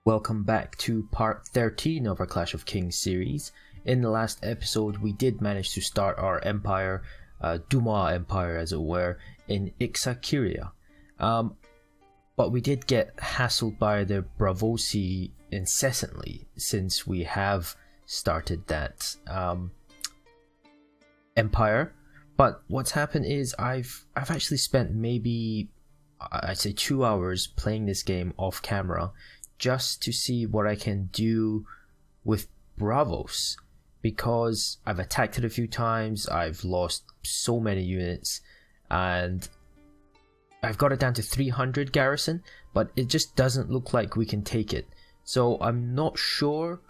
Welcome back to part 13 of our Clash of Kings series. In the last episode we did manage to start our empire, Duma Empire as it were, in Iksa Keria. But we did get hassled by the Bravosi incessantly since we have started that empire. But what's happened is I've actually spent maybe I'd say 2 hours playing this game off camera just to see what I can do with Bravos, because I've attacked it a few times, I've lost so many units, and I've got it down to 300 garrison, but it just doesn't look like we can take it. So I'm not sure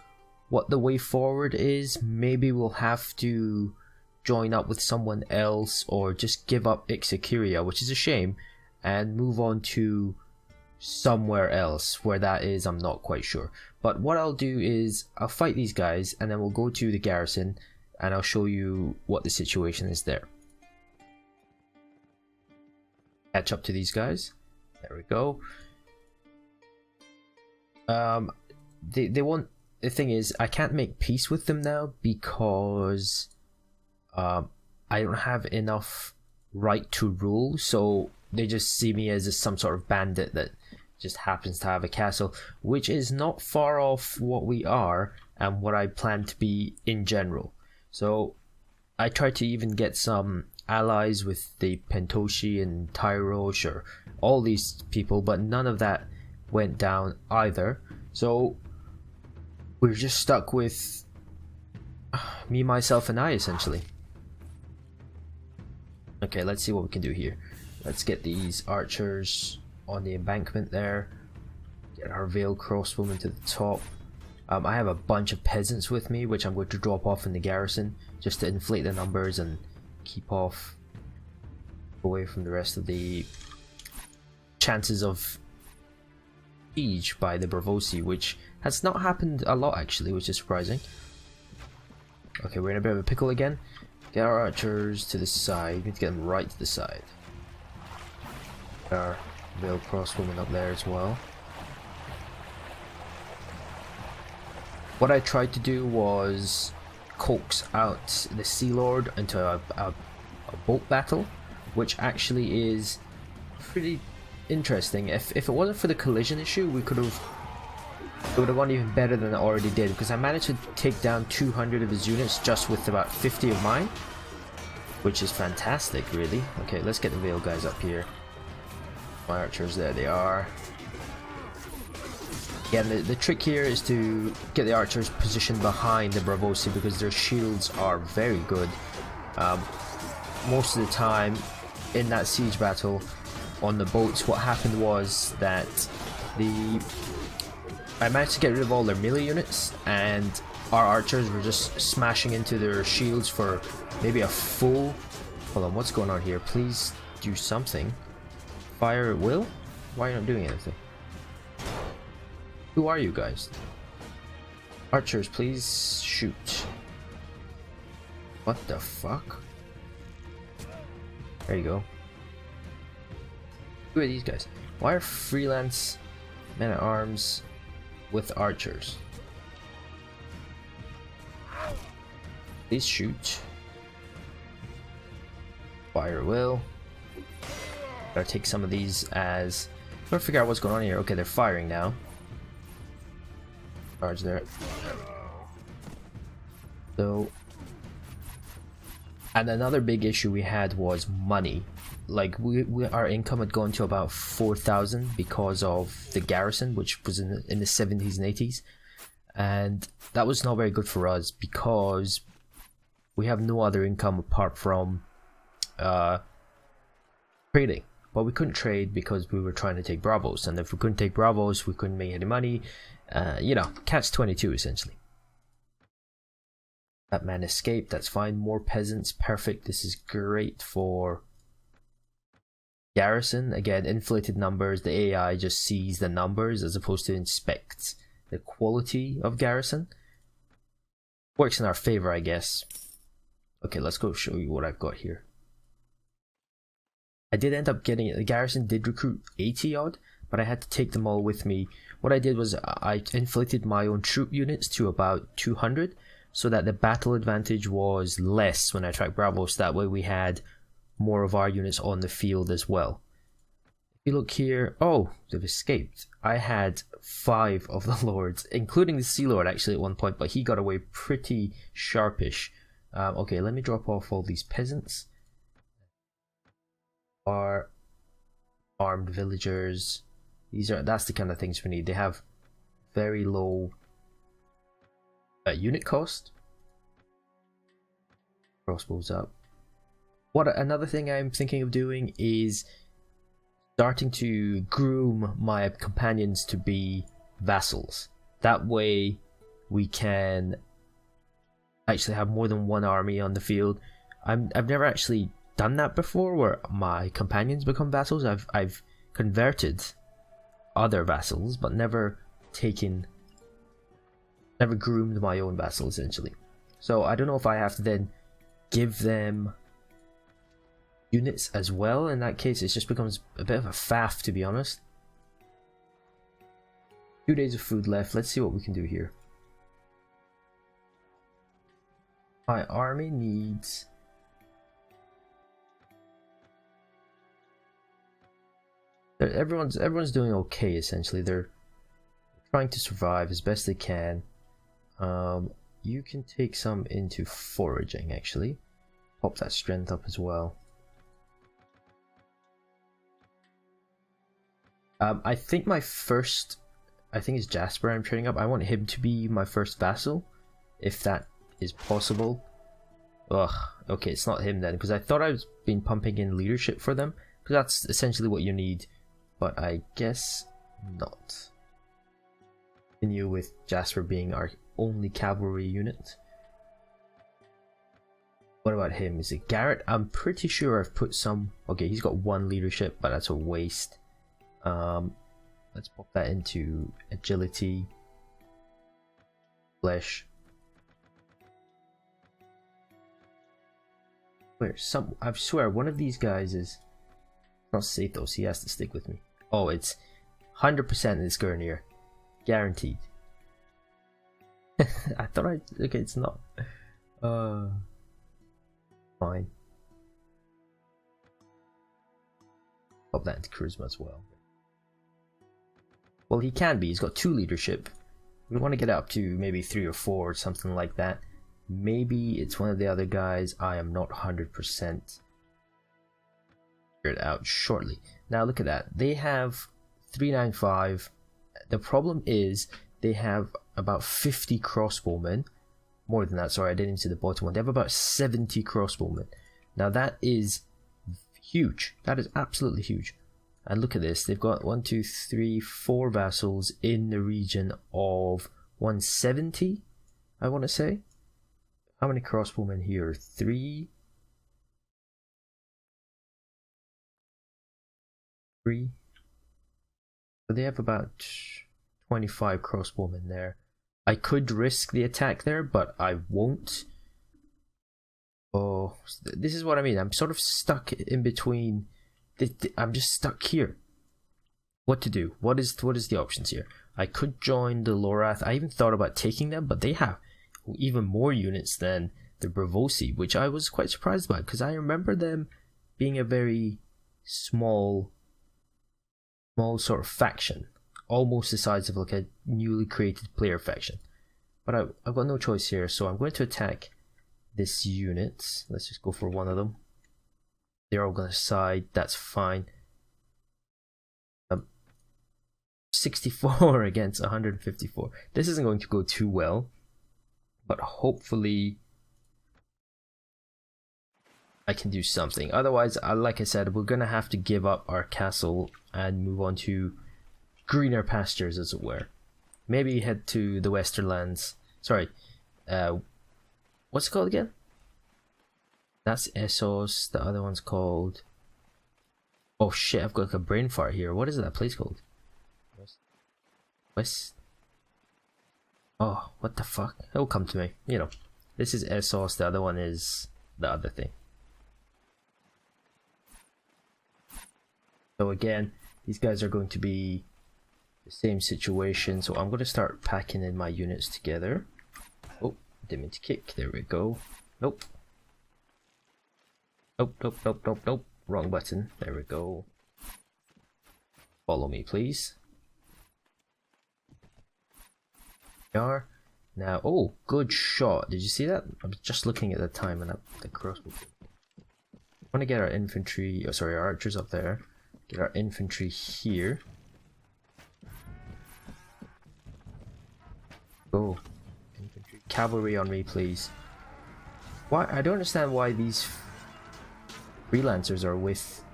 what the way forward is. Maybe we'll have to join up with someone else or just give up Iksa Keria, which is a shame, and move on to somewhere else. Where that is, I'm not quite sure. But what I'll do is I'll fight these guys and then we'll go to the garrison and I'll show you what the situation is there. Catch up to these guys. There we go. They want, the thing is I can't make peace with them now because I don't have enough right to rule, so they just see me as some sort of bandit that just happens to have a castle, which is not far off what we are and what I plan to be in general. So I tried to even get some allies with the Pentoshi and Tyrosh or all these people, but none of that went down either. So we're just stuck with me, myself, and I essentially. Okay, let's see what we can do here. Let's get these archers on the embankment there. Get our veiled crossbowmen to the top. I have a bunch of peasants with me, which I'm going to drop off in the garrison just to inflate the numbers and keep off away from the rest of the chances of siege by the Bravosi, which has not happened a lot actually, which is surprising. Okay, we're in a bit of a pickle again. Get our archers to the side. We need to get them right to the side. Our veiled crossbowmen up there as well. What I tried to do was coax out the Sea Lord into a boat battle, which actually is pretty interesting. If it wasn't for the collision issue, it would have gone even better than it already did, because I managed to take down 200 of his units just with about 50 of mine, which is fantastic really. Okay, let's get the veiled guys up here. My archers, there they are. Again, the trick here is to get the archers positioned behind the Bravosi because their shields are very good. Most of the time in that siege battle on the boats, what happened was that I managed to get rid of all their melee units, and our archers were just smashing into their shields for maybe a full... Hold on, what's going on here? Please do something. Fire at will? Why are you not doing anything? Who are you guys? Archers, please shoot. What the fuck? There you go. Who are these guys? Why are freelance men at arms with archers? Please shoot. Fire at will. Gotta take some of these as... I'm trying to figure out what's going on here. Okay, they're firing now. Charge there. So... And another big issue we had was money. Like, our income had gone to about 4,000 because of the garrison, which was in the 70s and 80s. And that was not very good for us because we have no other income apart from trading. But we couldn't trade because we were trying to take Bravos, and if we couldn't take Bravos, we couldn't make any money. You know, catch 22 essentially. That man escaped, that's fine. More peasants, perfect. This is great for garrison. Again, inflated numbers, the AI just sees the numbers as opposed to inspects the quality of garrison. Works in our favor, I guess. Okay, let's go show you what I've got here. I did end up getting it. The garrison did recruit 80 odd, but I had to take them all with me. What I did was I inflated my own troop units to about 200, so that the battle advantage was less when I tracked Bravos. That way we had more of our units on the field as well. If you look here, oh, they've escaped. I had 5 of the lords, including the Sea Lord actually at one point, but he got away pretty sharpish. Okay, let me drop off all these peasants. Are armed villagers. That's the kind of things we need. They have very low unit cost. Crossbows up. Another thing I'm thinking of doing is starting to groom my companions to be vassals. That way we can actually have more than one army on the field. I've never actually done that before, where my companions become vassals. I've converted other vassals, but never groomed my own vassal essentially. So I don't know if I have to then give them units as well. In that case, it just becomes a bit of a faff, to be honest. 2 days of food left. Let's see what we can do here. My army needs... Everyone's doing okay essentially. They're trying to survive as best they can. You can take some into foraging actually. Pop that strength up as well. I think it's Jasper I'm training up. I want him to be my first vassal, if that is possible. Ugh, okay, it's not him then, because I thought I was been pumping in leadership for them, because that's essentially what you need, but I guess not. Continue with Jasper being our only cavalry unit. What about him? Is it Garrett? I'm pretty sure I've put some... Okay, he's got 1 leadership, but that's a waste. Let's pop that into agility, flesh. I swear one of these guys is not safe though, so he has to stick with me. Oh, it's 100% this Gurnier, guaranteed. I thought okay, it's not. Fine. Pop that into charisma as well. Well, he can be. He's got 2 leadership. We want to get up to maybe 3 or 4 or something like that. Maybe it's one of the other guys. I am not 100% figured out shortly. Now look at that. They have 395. The problem is they have about 50 crossbowmen. More than that, sorry, I didn't see the bottom one. They have about 70 crossbowmen. Now that is huge. That is absolutely huge. And look at this, they've got 1, 2, 3, 4 vassals in the region of 170, I want to say. How many crossbowmen here? 3? 3? So they have about 25 crossbowmen there. I could risk the attack there, but I won't. Oh, this is what I mean. I'm sort of stuck in between. I'm just stuck here. What to do? What is the options here? I could join the Lorath. I even thought about taking them, but they have even more units than the Bravosi, which I was quite surprised by, because I remember them being a very small sort of faction, almost the size of like a newly created player faction. But I've got no choice here, so I'm going to attack this unit. Let's just go for one of them. They're all going to side, that's fine. 64 against 154. This isn't going to go too well, but hopefully I can do something. Otherwise, like I said, we're going to have to give up our castle and move on to greener pastures, as it were. Maybe head to the Westerlands. Sorry, what's it called again? That's Essos. The other one's called... Oh shit, I've got like a brain fart here. What is that place called? West? Oh, what the fuck? It'll come to me. You know, this is Essos. The other one is the other thing. So again, these guys are going to be the same situation, so I'm going to start packing in my units together. Oh, didn't mean to kick. There we go. Nope. Nope. Wrong button. There we go. Follow me, please. Now, oh, good shot. Did you see that? I was just looking at the time and the crossbow. I want to get our infantry, oh sorry, our archers up there. Get our infantry here. Go. Infantry. Cavalry on me, please. Why? I don't understand why these freelancers are with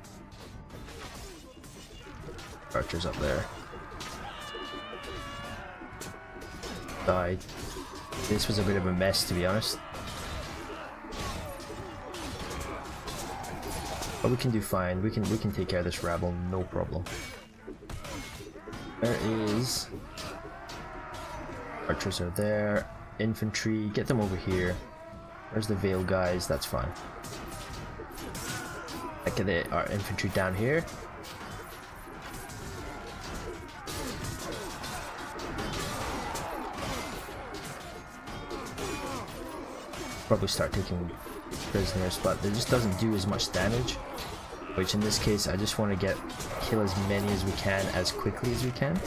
archers up there. Died. This was a bit of a mess, to be honest. But we can do fine. We can take care of this rabble, no problem. There is archers are there. Infantry, get them over here. Where's the Veil guys? That's fine. Get our infantry down here. Probably start taking prisoners, but it just doesn't do as much damage. Which in this case, I just want to kill as many as we can as quickly as we can.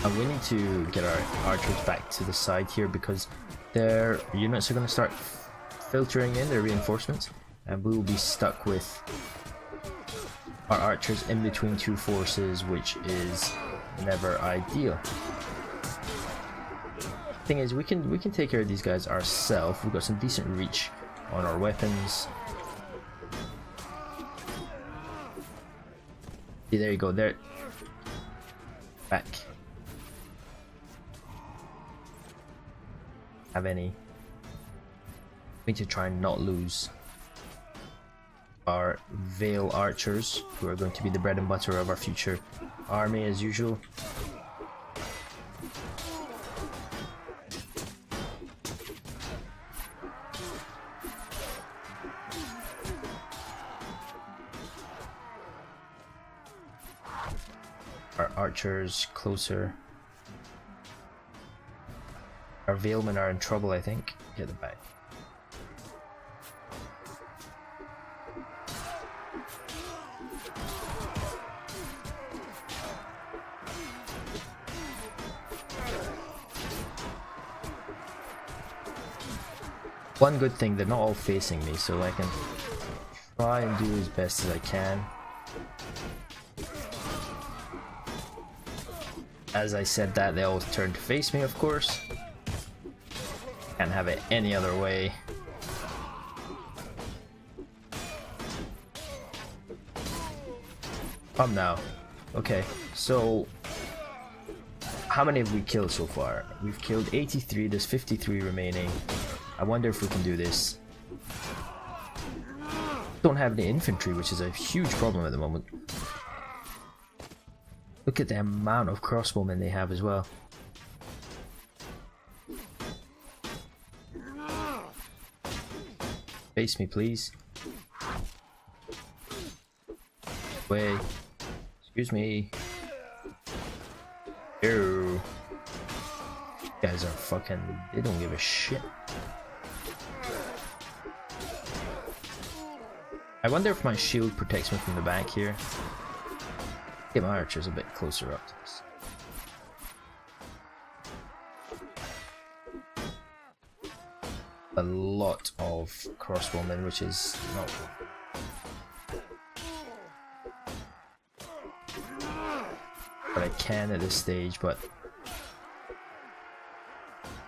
And we need to get our archers back to the side here because their units are going to start filtering in, their reinforcements, and we will be stuck with our archers in between two forces, which is never ideal. Thing is, we can take care of these guys ourselves. We've got some decent reach on our weapons. See, there you go. There, back. Have any? We need to try and not lose our Veil archers, who are going to be the bread and butter of our future army as usual. Our archers closer. Our Veilmen are in trouble, I think. Get them back. One good thing, they're not all facing me, so I can try and do as best as I can. As I said that, they all turned to face me, of course. Can't have it any other way. Come now. Okay, so how many have we killed so far? We've killed 83, there's 53 remaining. I wonder if we can do this. Don't have any infantry, which is a huge problem at the moment. Look at the amount of crossbowmen they have as well. Face me, please. Way. Excuse me. Ew. Guys are fucking... they don't give a shit. I wonder if my shield protects me from the back here. Get my archers a bit closer up to this. A lot of crossbowmen, which is not... but I can at this stage, but...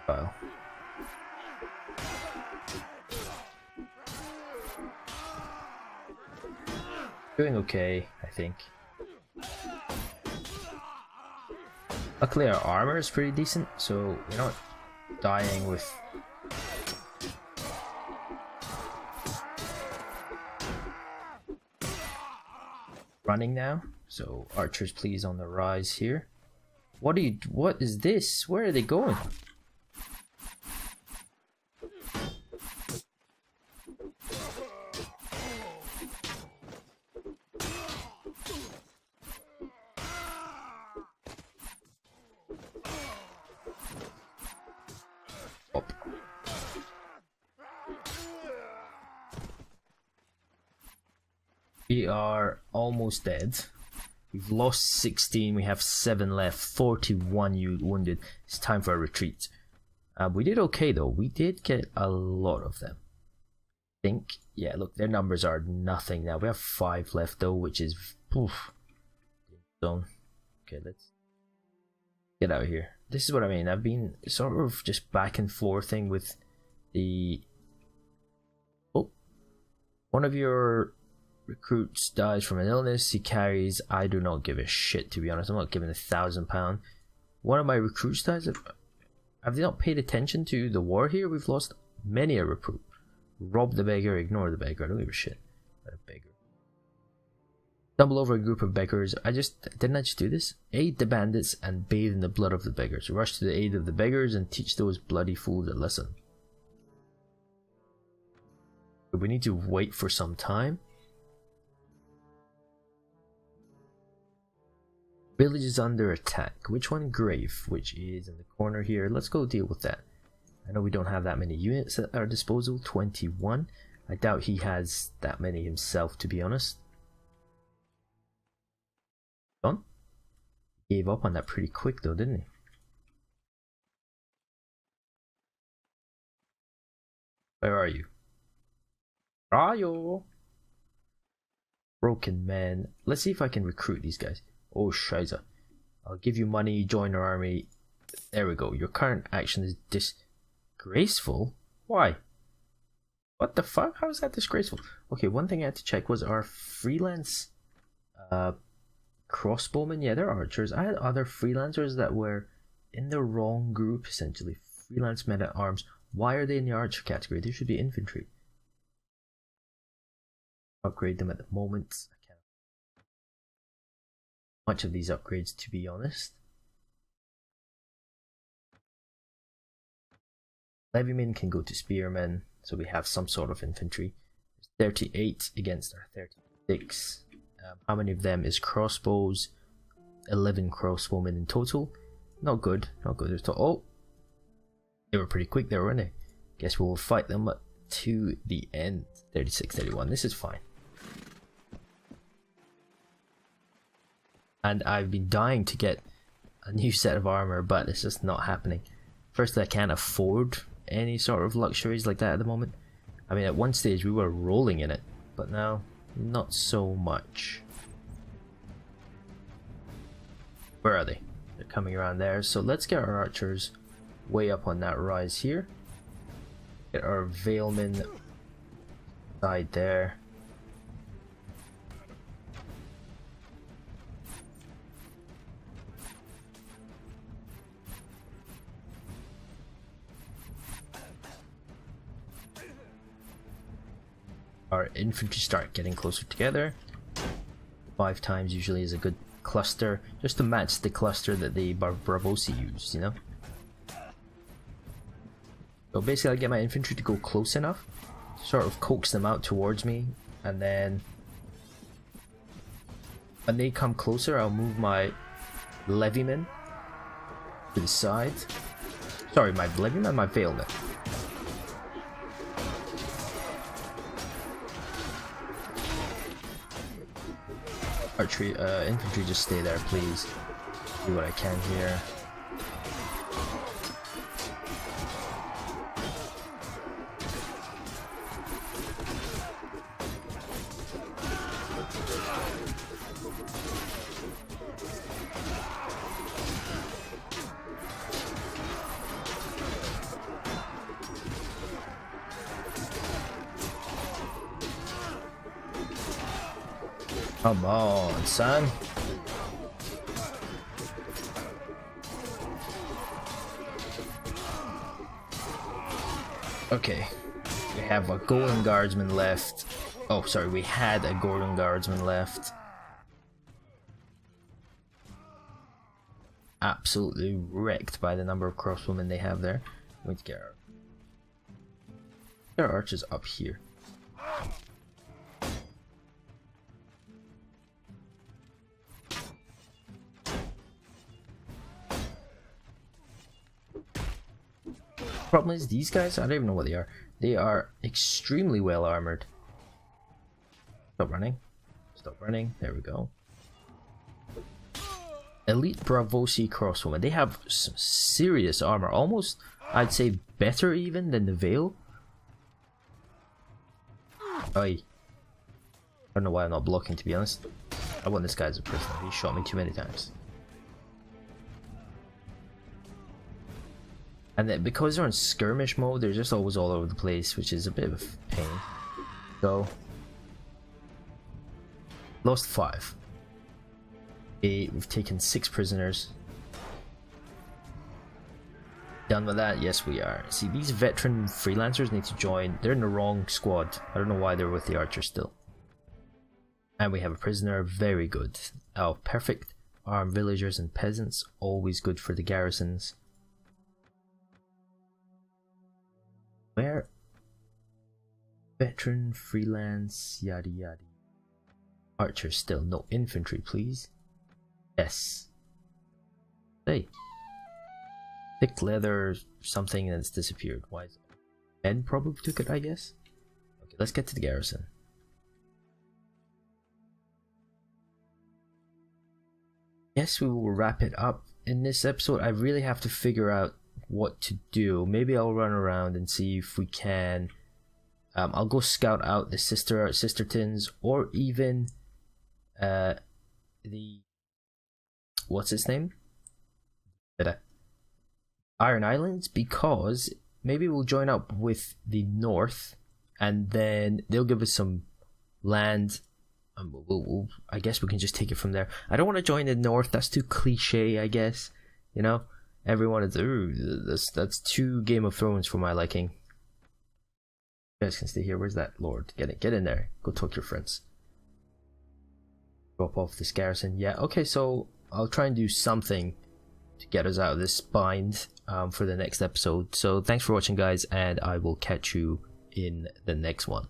well... doing okay, I think. Luckily our armor is pretty decent, so we're not dying with... running now. So archers please on the rise here. What is this? Where are they going? Up. We are almost dead. We've lost 16, we have 7 left, 41 wounded. It's time for a retreat. We did okay though, we did get a lot of them. I think, yeah, look, their numbers are nothing now. We have 5 left though, which is, poof. Zone. Okay, let's get out of here. This is what I mean, I've been sort of just back and forthing with the... Oh, one of your recruits dies from an illness he carries. I do not give a shit, to be honest. I'm not giving £1,000. One of my recruits dies. Have they not paid attention to the war here? We've lost many a recruit. Rob the beggar, ignore the beggar. I don't give a shit about a beggar. Stumble over a group of beggars. Didn't I just do this? Aid the bandits and bathe in the blood of the beggars. Rush to the aid of the beggars and teach those bloody fools a lesson. But we need to wait for some time. Village is under attack. Which one? Grave, which is in the corner here. Let's go deal with that. I know we don't have that many units at our disposal. 21. I doubt he has that many himself, to be honest. Done. Gave up on that pretty quick though, didn't he? Where are you? Where are you? Broken man. Let's see if I can recruit these guys. Oh, Scheiße. I'll give you money, join our army. There we go. Your current action is disgraceful? Why? What the fuck? How is that disgraceful? Okay, one thing I had to check was our freelance crossbowmen. Yeah, they're archers. I had other freelancers that were in the wrong group, essentially. Freelance men at arms. Why are they in the archer category? They should be infantry. Upgrade them at the moment. Much of these upgrades, to be honest. Levymen can go to spearmen, so we have some sort of infantry. 38 against our 36. How many of them is crossbows? 11 crossbowmen in total. Not good, not good. Oh, they were pretty quick there, weren't they? Guess we'll fight them to the end. 36, 31. This is fine. And I've been dying to get a new set of armor, but it's just not happening. Firstly, I can't afford any sort of luxuries like that at the moment. I mean, at one stage we were rolling in it, but now not so much. Where are they? They're coming around there. So let's get our archers way up on that rise here. Get our Veilmen side there. Our infantry start getting closer together. 5 times usually is a good cluster, just to match the cluster that the Barbarosi used, you know? So basically I get my infantry to go close enough, sort of coax them out towards me, and then when they come closer I'll move my Levymen to the side. Sorry, my Levymen, my Veilmen. Archery, infantry, just stay there, please. Do what I can here. Come on, son. Okay, we have a golden guardsman left. Oh, sorry, we had a golden guardsman left. absolutely wrecked by the number of crossbowmen they have there. I'm going to get our archers up here. Problem is, these guys, I don't even know what they are. They are extremely well armored. Stop running. Stop running. There we go. Elite Bravosi crossbowmen. They have some serious armor. Almost, I'd say, better even than the Veil. I don't know why I'm not blocking, to be honest. I want this guy as a prisoner. He shot me too many times. And then because they're in skirmish mode, they're just always all over the place, which is a bit of a pain. So, lost 5. We've taken 6 prisoners. Done with that? Yes, we are. See, these veteran freelancers need to join. They're in the wrong squad. I don't know why they're with the archers still. And we have a prisoner. Very good. Oh, perfect. Armed villagers and peasants. Always good for the garrisons. Where? Veteran, freelance, yada yada. Archers still. No infantry, please. Yes. Hey. Thick leather, something that's disappeared. Why is it? Men probably took it, I guess. Okay, let's get to the garrison. Yes, we will wrap it up in this episode. I really have to figure out what to do. Maybe I'll run around and see if we can. I'll go scout out the Sistertons, or even the what's its name? Iron Islands, because maybe we'll join up with the North, and then they'll give us some land. I guess we can just take it from there. I don't want to join the North. That's too cliche, I guess. You know, everyone is that's too Game of Thrones for my liking. You guys can stay here. Where's that lord? Get in there. Go talk to your friends. Drop off this garrison. Yeah. Okay. So I'll try and do something to get us out of this bind for the next episode. So thanks for watching, guys, and I will catch you in the next one.